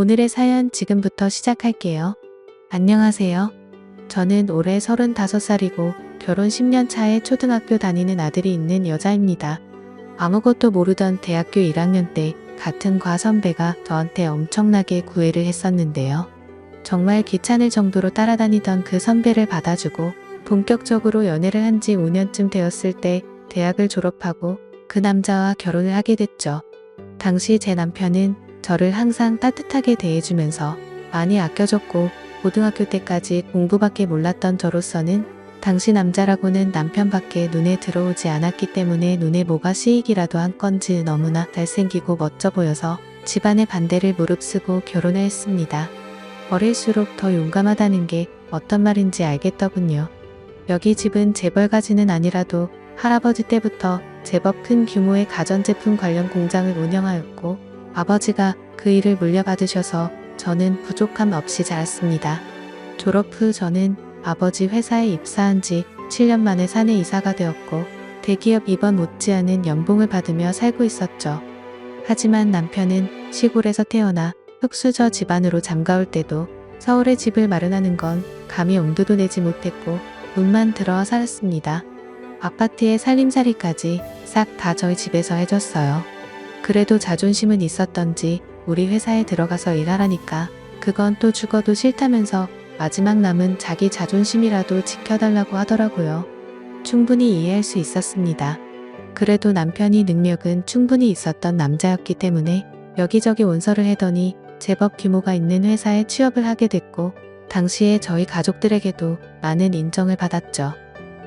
오늘의 사연 지금부터 시작할게요. 안녕하세요. 저는 올해 35살이고 결혼 10년 차에 초등학교 다니는 아들이 있는 여자입니다. 아무것도 모르던 대학교 1학년 때 같은 과 선배가 저한테 엄청나게 구애를 했었는데요. 정말 귀찮을 정도로 따라다니던 그 선배를 받아주고 본격적으로 연애를 한 지 5년쯤 되었을 때 대학을 졸업하고 그 남자와 결혼을 하게 됐죠. 당시 제 남편은 저를 항상 따뜻하게 대해주면서 많이 아껴줬고 고등학교 때까지 공부밖에 몰랐던 저로서는 당시 남자라고는 남편밖에 눈에 들어오지 않았기 때문에 눈에 뭐가 씌이기라도 한 건지 너무나 잘생기고 멋져 보여서 집안의 반대를 무릅쓰고 결혼을 했습니다. 어릴수록 더 용감하다는 게 어떤 말인지 알겠더군요. 여기 집은 재벌가지는 아니라도 할아버지 때부터 제법 큰 규모의 가전제품 관련 공장을 운영하였고 아버지가 그 일을 물려받으셔서 저는 부족함 없이 자랐습니다. 졸업 후 저는 아버지 회사에 입사한 지 7년 만에 사내 이사가 되었고 대기업 입원 못지않은 연봉을 받으며 살고 있었죠. 하지만 남편은 시골에서 태어나 흙수저 집안으로 장가올 때도 서울에 집을 마련하는 건 감히 엄두도 내지 못했고 눈만 들어 살았습니다. 아파트의 살림살이까지 싹 다 저희 집에서 해줬어요. 그래도 자존심은 있었던지 우리 회사에 들어가서 일하라니까 그건 또 죽어도 싫다면서 마지막 남은 자기 자존심이라도 지켜달라고 하더라고요. 충분히 이해할 수 있었습니다. 그래도 남편이 능력은 충분히 있었던 남자였기 때문에 여기저기 원서를 해더니 제법 규모가 있는 회사에 취업을 하게 됐고 당시에 저희 가족들에게도 많은 인정을 받았죠.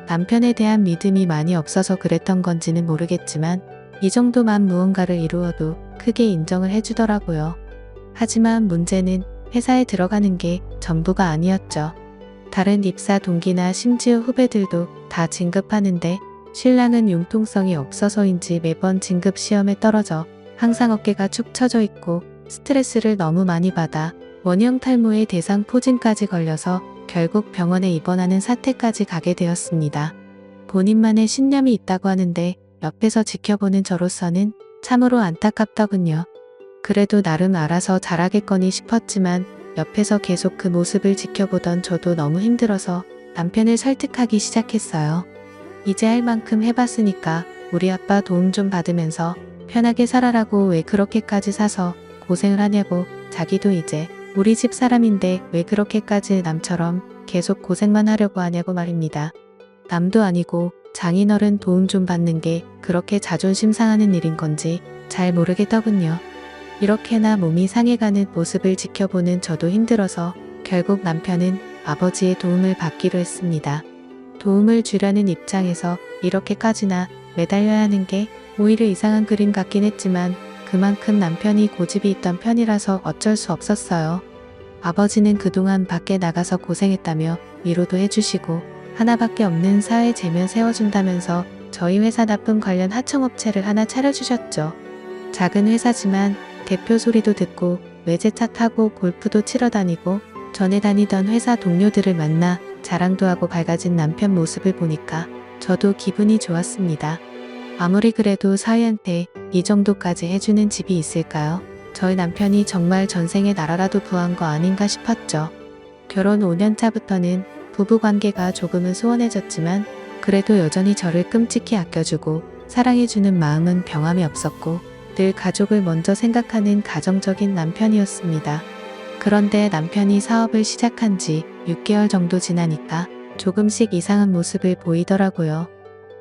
남편에 대한 믿음이 많이 없어서 그랬던 건지는 모르겠지만 이 정도만 무언가를 이루어도 크게 인정을 해주더라고요. 하지만 문제는 회사에 들어가는 게 전부가 아니었죠. 다른 입사 동기나 심지어 후배들도 다 진급하는데 신랑은 융통성이 없어서인지 매번 진급 시험에 떨어져 항상 어깨가 축 처져 있고 스트레스를 너무 많이 받아 원형 탈모의 대상포진까지 걸려서 결국 병원에 입원하는 사태까지 가게 되었습니다. 본인만의 신념이 있다고 하는데 옆에서 지켜보는 저로서는 참으로 안타깝더군요. 그래도 나름 알아서 잘하겠거니 싶었지만 옆에서 계속 그 모습을 지켜보던 저도 너무 힘들어서 남편을 설득하기 시작했어요. 이제 할 만큼 해봤으니까 우리 아빠 도움 좀 받으면서 편하게 살아라고 왜 그렇게까지 사서 고생을 하냐고 자기도 이제 우리 집 사람인데 왜 그렇게까지 남처럼 계속 고생만 하려고 하냐고 말입니다. 남도 아니고 장인어른 도움 좀 받는 게 그렇게 자존심 상하는 일인 건지 잘 모르겠더군요. 이렇게나 몸이 상해가는 모습을 지켜보는 저도 힘들어서 결국 남편은 아버지의 도움을 받기로 했습니다. 도움을 주려는 입장에서 이렇게까지나 매달려야 하는 게 오히려 이상한 그림 같긴 했지만 그만큼 남편이 고집이 있던 편이라서 어쩔 수 없었어요. 아버지는 그동안 밖에 나가서 고생했다며 위로도 해주시고 하나밖에 없는 사회 제면 세워준다면서 저희 회사 납품 관련 하청업체를 하나 차려주셨죠. 작은 회사지만 대표 소리도 듣고 외제차 타고 골프도 치러 다니고 전에 다니던 회사 동료들을 만나 자랑도 하고 밝아진 남편 모습을 보니까 저도 기분이 좋았습니다. 아무리 그래도 사위한테 이 정도까지 해주는 집이 있을까요? 저희 남편이 정말 전생에 나라라도 구한 거 아닌가 싶었죠. 결혼 5년 차부터는 부부관계가 조금은 소원해졌지만 그래도 여전히 저를 끔찍히 아껴주고 사랑해주는 마음은 변함이 없었고 늘 가족을 먼저 생각하는 가정적인 남편이었습니다. 그런데 남편이 사업을 시작한 지 6개월 정도 지나니까 조금씩 이상한 모습을 보이더라고요.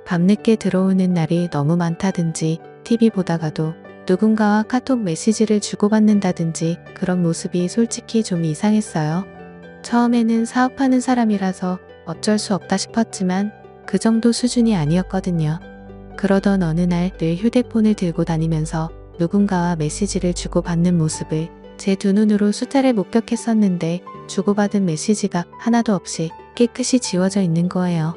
밤늦게 들어오는 날이 너무 많다든지 TV 보다가도 누군가와 카톡 메시지를 주고받는다든지 그런 모습이 솔직히 좀 이상했어요. 처음에는 사업하는 사람이라서 어쩔 수 없다 싶었지만 그 정도 수준이 아니었거든요. 그러던 어느 날 늘 휴대폰을 들고 다니면서 누군가와 메시지를 주고받는 모습을 제 두 눈으로 수차례 목격했었는데 주고받은 메시지가 하나도 없이 깨끗이 지워져 있는 거예요.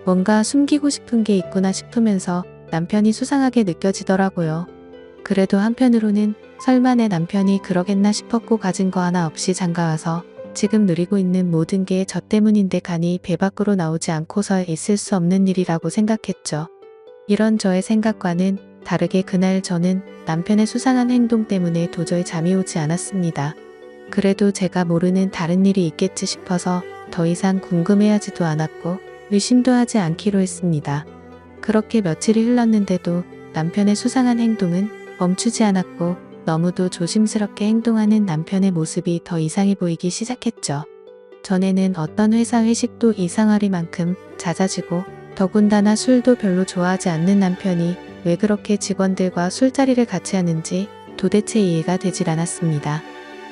뭔가 숨기고 싶은 게 있구나 싶으면서 남편이 수상하게 느껴지더라고요. 그래도 한편으로는 설마 내 남편이 그러겠나 싶었고 가진 거 하나 없이 장가와서 지금 누리고 있는 모든 게 저 때문인데 간이 배 밖으로 나오지 않고서 있을 수 없는 일이라고 생각했죠. 이런 저의 생각과는 다르게 그날 저는 남편의 수상한 행동 때문에 도저히 잠이 오지 않았습니다. 그래도 제가 모르는 다른 일이 있겠지 싶어서 더 이상 궁금해하지도 않았고 의심도 하지 않기로 했습니다. 그렇게 며칠이 흘렀는데도 남편의 수상한 행동은 멈추지 않았고 너무도 조심스럽게 행동하는 남편의 모습이 더 이상해 보이기 시작했죠. 전에는 어떤 회사 회식도 이상하리만큼 잦아지고 더군다나 술도 별로 좋아하지 않는 남편이 왜 그렇게 직원들과 술자리를 같이 하는지 도대체 이해가 되질 않았습니다.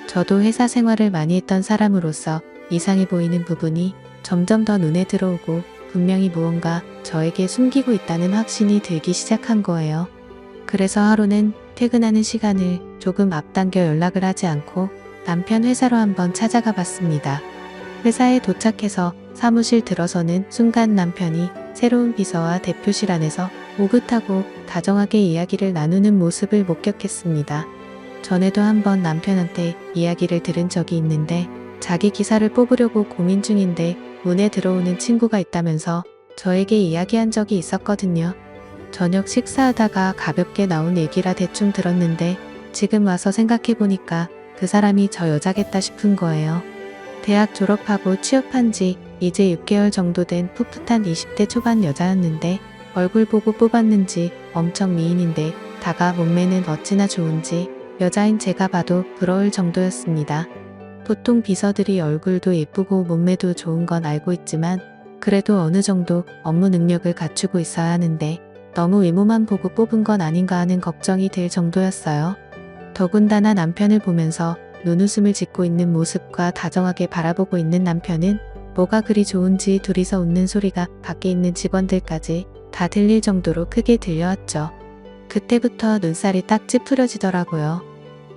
저도 회사 생활을 많이 했던 사람으로서 이상해 보이는 부분이 점점 더 눈에 들어오고 분명히 무언가 저에게 숨기고 있다는 확신이 들기 시작한 거예요. 그래서 하루는 퇴근하는 시간을 조금 앞당겨 연락을 하지 않고 남편 회사로 한번 찾아가 봤습니다. 회사에 도착해서 사무실 들어서는 순간 남편이 새로운 비서와 대표실 안에서 오긋하고 다정하게 이야기를 나누는 모습을 목격했습니다. 전에도 한번 남편한테 이야기를 들은 적이 있는데 자기 기사를 뽑으려고 고민 중인데 문에 들어오는 친구가 있다면서 저에게 이야기한 적이 있었거든요. 저녁 식사하다가 가볍게 나온 얘기라 대충 들었는데 지금 와서 생각해보니까 그 사람이 저 여자겠다 싶은 거예요. 대학 졸업하고 취업한 지 이제 6개월 정도 된 풋풋한 20대 초반 여자였는데 얼굴 보고 뽑았는지 엄청 미인인데 다가 몸매는 어찌나 좋은지 여자인 제가 봐도 부러울 정도였습니다. 보통 비서들이 얼굴도 예쁘고 몸매도 좋은 건 알고 있지만 그래도 어느 정도 업무 능력을 갖추고 있어야 하는데 너무 외모만 보고 뽑은 건 아닌가 하는 걱정이 들 정도였어요. 더군다나 남편을 보면서 눈웃음을 짓고 있는 모습과 다정하게 바라보고 있는 남편은 뭐가 그리 좋은지 둘이서 웃는 소리가 밖에 있는 직원들까지 다 들릴 정도로 크게 들려왔죠. 그때부터 눈살이 딱 찌푸려지더라고요.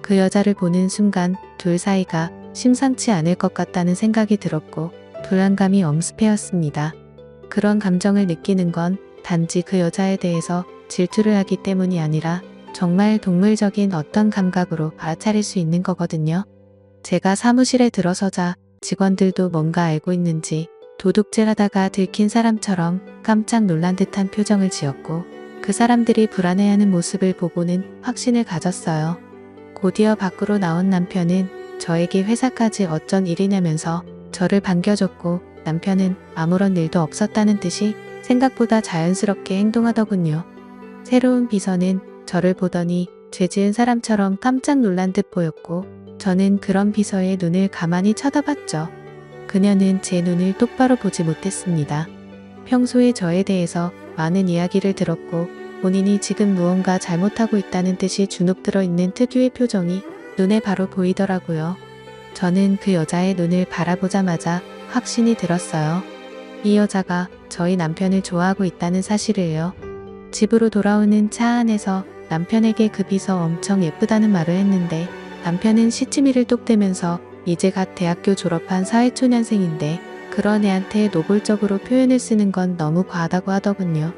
그 여자를 보는 순간 둘 사이가 심상치 않을 것 같다는 생각이 들었고 불안감이 엄습해왔습니다. 그런 감정을 느끼는 건 단지 그 여자에 대해서 질투를 하기 때문이 아니라 정말 동물적인 어떤 감각으로 알아차릴 수 있는 거거든요. 제가 사무실에 들어서자 직원들도 뭔가 알고 있는지 도둑질하다가 들킨 사람처럼 깜짝 놀란 듯한 표정을 지었고 그 사람들이 불안해하는 모습을 보고는 확신을 가졌어요. 곧이어 밖으로 나온 남편은 저에게 회사까지 어쩐 일이냐면서 저를 반겨줬고 남편은 아무런 일도 없었다는 듯이 생각보다 자연스럽게 행동하더군요. 새로운 비서는 저를 보더니 죄 지은 사람처럼 깜짝 놀란 듯 보였고 저는 그런 비서의 눈을 가만히 쳐다봤죠. 그녀는 제 눈을 똑바로 보지 못했습니다. 평소에 저에 대해서 많은 이야기를 들었고 본인이 지금 무언가 잘못하고 있다는 듯이 주눅들어 있는 특유의 표정이 눈에 바로 보이더라고요. 저는 그 여자의 눈을 바라보자마자 확신이 들었어요. 이 여자가 저희 남편을 좋아하고 있다는 사실을요. 집으로 돌아오는 차 안에서 남편에게 그 비서 엄청 예쁘다는 말을 했는데 남편은 시치미를 똑대면서 이제 갓 대학교 졸업한 사회초년생인데 그런 애한테 노골적으로 표현을 쓰는 건 너무 과하다고 하더군요.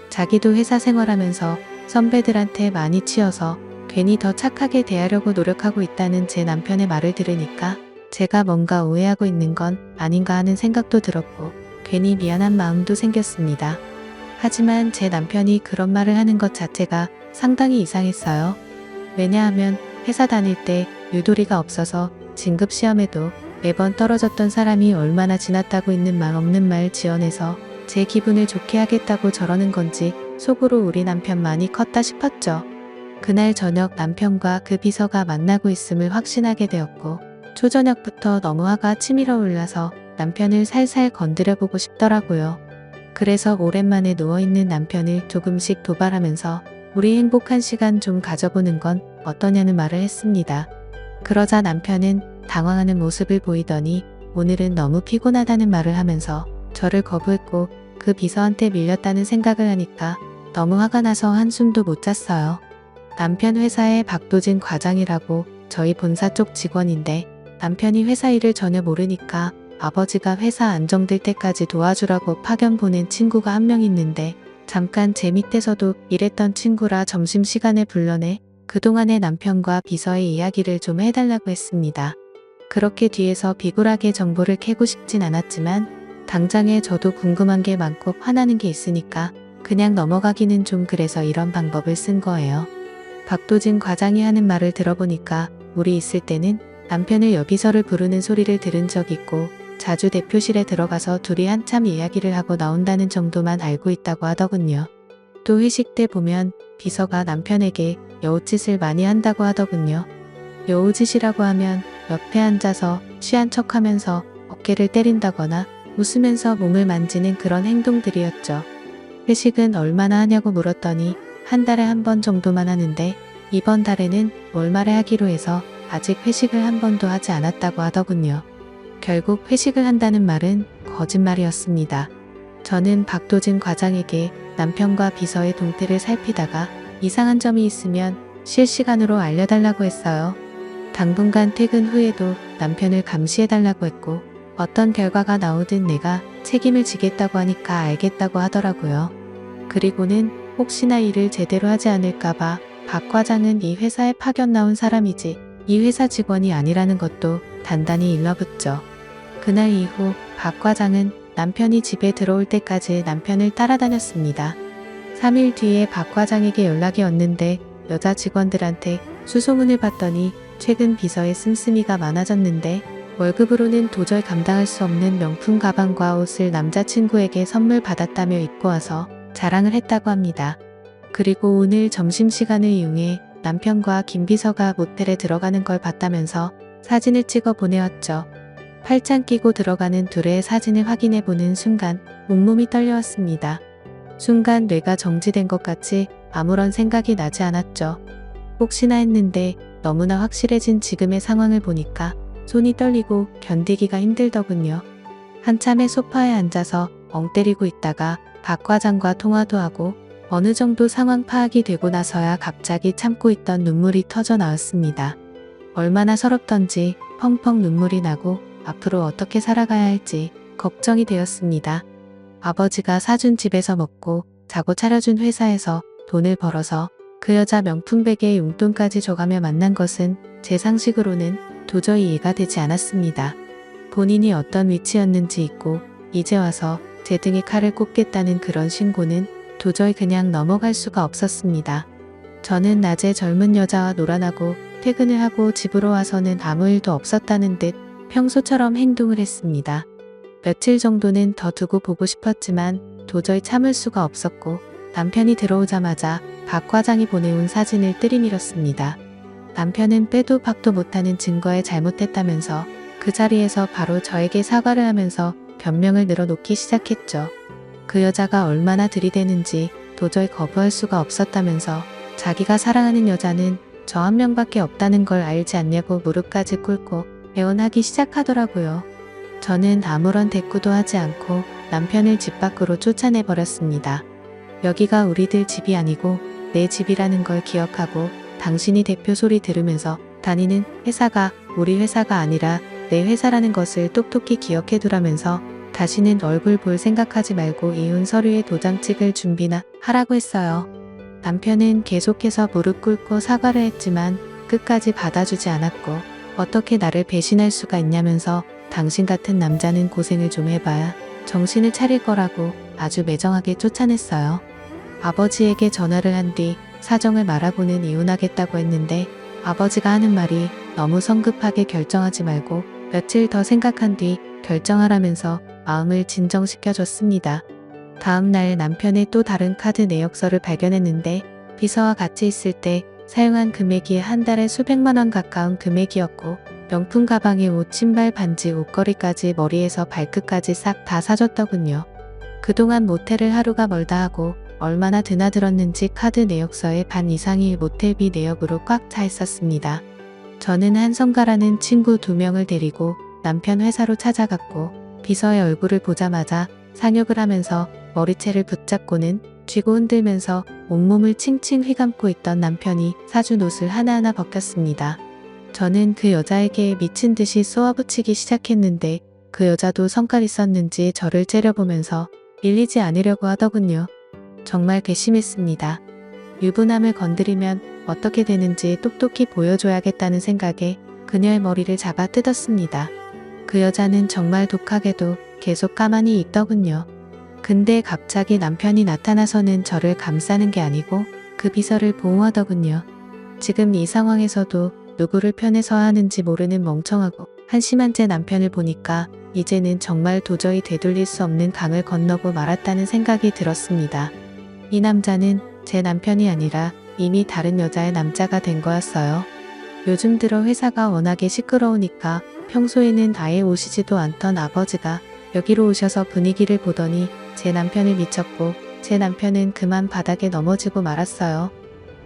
자기도 회사 생활하면서 선배들한테 많이 치여서 괜히 더 착하게 대하려고 노력하고 있다는 제 남편의 말을 들으니까 제가 뭔가 오해하고 있는 건 아닌가 하는 생각도 들었고 괜히 미안한 마음도 생겼습니다. 하지만 제 남편이 그런 말을 하는 것 자체가 상당히 이상했어요. 왜냐하면 회사 다닐 때 유도리가 없어서 진급시험에도 매번 떨어졌던 사람이 얼마나 지났다고 있는 말 없는 말 지어내서 제 기분을 좋게 하겠다고 저러는 건지 속으로 우리 남편 많이 컸다 싶었죠. 그날 저녁 남편과 그 비서가 만나고 있음을 확신하게 되었고 초저녁부터 너무 화가 치밀어 올라서 남편을 살살 건드려보고 싶더라고요. 그래서 오랜만에 누워있는 남편을 조금씩 도발하면서 우리 행복한 시간 좀 가져보는 건 어떠냐는 말을 했습니다. 그러자 남편은 당황하는 모습을 보이더니 오늘은 너무 피곤하다는 말을 하면서 저를 거부했고 그 비서한테 밀렸다는 생각을 하니까 너무 화가 나서 한숨도 못 잤어요. 남편 회사의 박도진 과장이라고 저희 본사 쪽 직원인데 남편이 회사 일을 전혀 모르니까 아버지가 회사 안정될 때까지 도와주라고 파견 보낸 친구가 한 명 있는데 잠깐 제 밑에서도 일했던 친구라 점심시간에 불러내 그동안의 남편과 비서의 이야기를 좀 해달라고 했습니다. 그렇게 뒤에서 비굴하게 정보를 캐고 싶진 않았지만 당장에 저도 궁금한 게 많고 화나는 게 있으니까 그냥 넘어가기는 좀 그래서 이런 방법을 쓴 거예요. 박도진 과장이 하는 말을 들어보니까 우리 있을 때는 남편을 여비서를 부르는 소리를 들은 적 있고 자주 대표실에 들어가서 둘이 한참 이야기를 하고 나온다는 정도만 알고 있다고 하더군요. 또 회식 때 보면 비서가 남편에게 여우짓을 많이 한다고 하더군요. 여우짓이라고 하면 옆에 앉아서 취한 척하면서 어깨를 때린다거나 웃으면서 몸을 만지는 그런 행동들이었죠. 회식은 얼마나 하냐고 물었더니 한 달에 한 번 정도만 하는데 이번 달에는 월말에 하기로 해서 아직 회식을 한 번도 하지 않았다고 하더군요. 결국 회식을 한다는 말은 거짓말이었습니다. 저는 박도진 과장에게 남편과 비서의 동태를 살피다가 이상한 점이 있으면 실시간으로 알려달라고 했어요. 당분간 퇴근 후에도 남편을 감시해달라고 했고 어떤 결과가 나오든 내가 책임을 지겠다고 하니까 알겠다고 하더라고요. 그리고는 혹시나 일을 제대로 하지 않을까봐 박 과장은 이 회사에 파견 나온 사람이지 이 회사 직원이 아니라는 것도 단단히 일러붙죠. 그날 이후 박 과장은 남편이 집에 들어올 때까지 남편을 따라다녔습니다. 3일 뒤에 박 과장에게 연락이 왔는데 여자 직원들한테 수소문을 받더니 최근 비서에 씀씀이가 많아졌는데 월급으로는 도저히 감당할 수 없는 명품 가방과 옷을 남자친구에게 선물 받았다며 입고 와서 자랑을 했다고 합니다. 그리고 오늘 점심시간을 이용해 남편과 김 비서가 모텔에 들어가는 걸 봤다면서 사진을 찍어 보내왔죠. 팔짱 끼고 들어가는 둘의 사진을 확인해보는 순간 온몸이 떨려왔습니다. 순간 뇌가 정지된 것 같이 아무런 생각이 나지 않았죠. 혹시나 했는데 너무나 확실해진 지금의 상황을 보니까 손이 떨리고 견디기가 힘들더군요. 한참의 소파에 앉아서 엉 때리고 있다가 박 과장과 통화도 하고 어느 정도 상황 파악이 되고 나서야 갑자기 참고 있던 눈물이 터져 나왔습니다. 얼마나 서럽던지 펑펑 눈물이 나고 앞으로 어떻게 살아가야 할지 걱정이 되었습니다. 아버지가 사준 집에서 먹고 자고 차려준 회사에서 돈을 벌어서 그 여자 명품 베개에 용돈까지 줘가며 만난 것은 제 상식으로는 도저히 이해가 되지 않았습니다. 본인이 어떤 위치였는지 잊고 이제 와서 제 등에 칼을 꽂겠다는 그런 신고는 도저히 그냥 넘어갈 수가 없었습니다. 저는 낮에 젊은 여자와 놀아나고 퇴근을 하고 집으로 와서는 아무 일도 없었다는 듯 평소처럼 행동을 했습니다. 며칠 정도는 더 두고 보고 싶었지만 도저히 참을 수가 없었고 남편이 들어오자마자 박 과장이 보내온 사진을 들이밀었습니다. 남편은 빼도 박도 못하는 증거에 잘못했다면서 그 자리에서 바로 저에게 사과를 하면서 변명을 늘어놓기 시작했죠. 그 여자가 얼마나 들이대는지 도저히 거부할 수가 없었다면서 자기가 사랑하는 여자는 저 한 명밖에 없다는 걸 알지 않냐고 무릎까지 꿇고 애원하기 시작하더라고요. 저는 아무런 대꾸도 하지 않고 남편을 집 밖으로 쫓아내버렸습니다. 여기가 우리들 집이 아니고 내 집이라는 걸 기억하고 당신이 대표 소리 들으면서 다니는 회사가 우리 회사가 아니라 내 회사라는 것을 똑똑히 기억해두라면서 다시는 얼굴 볼 생각하지 말고 이혼 서류에 도장 찍을 준비나 하라고 했어요. 남편은 계속해서 무릎 꿇고 사과를 했지만 끝까지 받아주지 않았고 어떻게 나를 배신할 수가 있냐면서 당신 같은 남자는 고생을 좀 해봐야 정신을 차릴 거라고 아주 매정하게 쫓아냈어요. 아버지에게 전화를 한 뒤 사정을 말하고는 이혼하겠다고 했는데 아버지가 하는 말이 너무 성급하게 결정하지 말고 며칠 더 생각한 뒤 결정하라면서 마음을 진정시켜줬습니다. 다음 날 남편의 또 다른 카드 내역서를 발견했는데 비서와 같이 있을 때 사용한 금액이 한 달에 수백만 원 가까운 금액이었고 명품 가방에 옷, 신발, 반지, 옷걸이까지 머리에서 발끝까지 싹 다 사줬더군요. 그동안 모텔을 하루가 멀다 하고 얼마나 드나들었는지 카드 내역서의 반 이상이 모텔비 내역으로 꽉 차 있었습니다. 저는 한성가라는 친구 2명을 데리고 남편 회사로 찾아갔고 비서의 얼굴을 보자마자 상욕을 하면서 머리채를 붙잡고는 쥐고 흔들면서 온몸을 칭칭 휘감고 있던 남편이 사준 옷을 하나하나 벗겼습니다. 저는 그 여자에게 미친 듯이 쏘아붙이기 시작했는데 그 여자도 성깔 있었는지 저를 째려보면서 밀리지 않으려고 하더군요. 정말 괘씸했습니다. 유부남을 건드리면 어떻게 되는지 똑똑히 보여줘야겠다는 생각에 그녀의 머리를 잡아 뜯었습니다. 그 여자는 정말 독하게도 계속 가만히 있더군요. 근데 갑자기 남편이 나타나서는 저를 감싸는 게 아니고 그 비서를 보호하더군요. 지금 이 상황에서도 누구를 편에 서야 하는지 모르는 멍청하고 한심한 제 남편을 보니까 이제는 정말 도저히 되돌릴 수 없는 강을 건너고 말았다는 생각이 들었습니다. 이 남자는 제 남편이 아니라 이미 다른 여자의 남자가 된 거였어요. 요즘 들어 회사가 워낙에 시끄러우니까 평소에는 아예 오시지도 않던 아버지가 여기로 오셔서 분위기를 보더니 제 남편을 미쳤고 제 남편은 그만 바닥에 넘어지고 말았어요.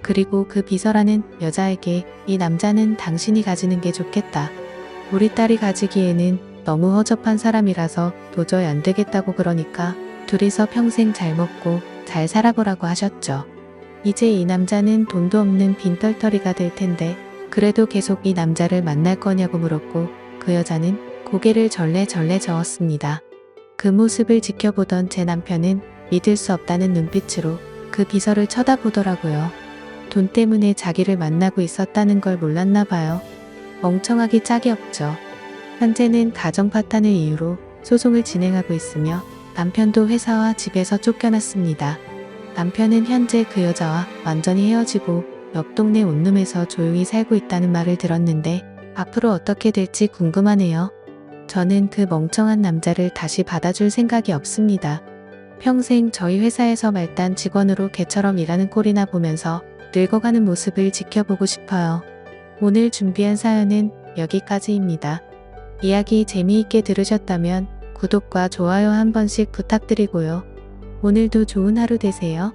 그리고 그 비서라는 여자에게 이 남자는 당신이 가지는 게 좋겠다. 우리 딸이 가지기에는 너무 허접한 사람이라서 도저히 안 되겠다고 그러니까 둘이서 평생 잘 먹고 잘 살아보라고 하셨죠. 이제 이 남자는 돈도 없는 빈털터리가 될 텐데 그래도 계속 이 남자를 만날 거냐고 물었고 그 여자는 고개를 절레절레 저었습니다. 그 모습을 지켜보던 제 남편은 믿을 수 없다는 눈빛으로 그 비서를 쳐다보더라고요. 돈 때문에 자기를 만나고 있었다는 걸 몰랐나 봐요. 멍청하기 짝이 없죠. 현재는 가정 파탄을 이유로 소송을 진행하고 있으며 남편도 회사와 집에서 쫓겨났습니다. 남편은 현재 그 여자와 완전히 헤어지고 옆 동네 원룸에서 조용히 살고 있다는 말을 들었는데 앞으로 어떻게 될지 궁금하네요. 저는 그 멍청한 남자를 다시 받아줄 생각이 없습니다. 평생 저희 회사에서 말단 직원으로 개처럼 일하는 꼴이나 보면서 늙어가는 모습을 지켜보고 싶어요. 오늘 준비한 사연은 여기까지입니다. 이야기 재미있게 들으셨다면 구독과 좋아요 한 번씩 부탁드리고요. 오늘도 좋은 하루 되세요.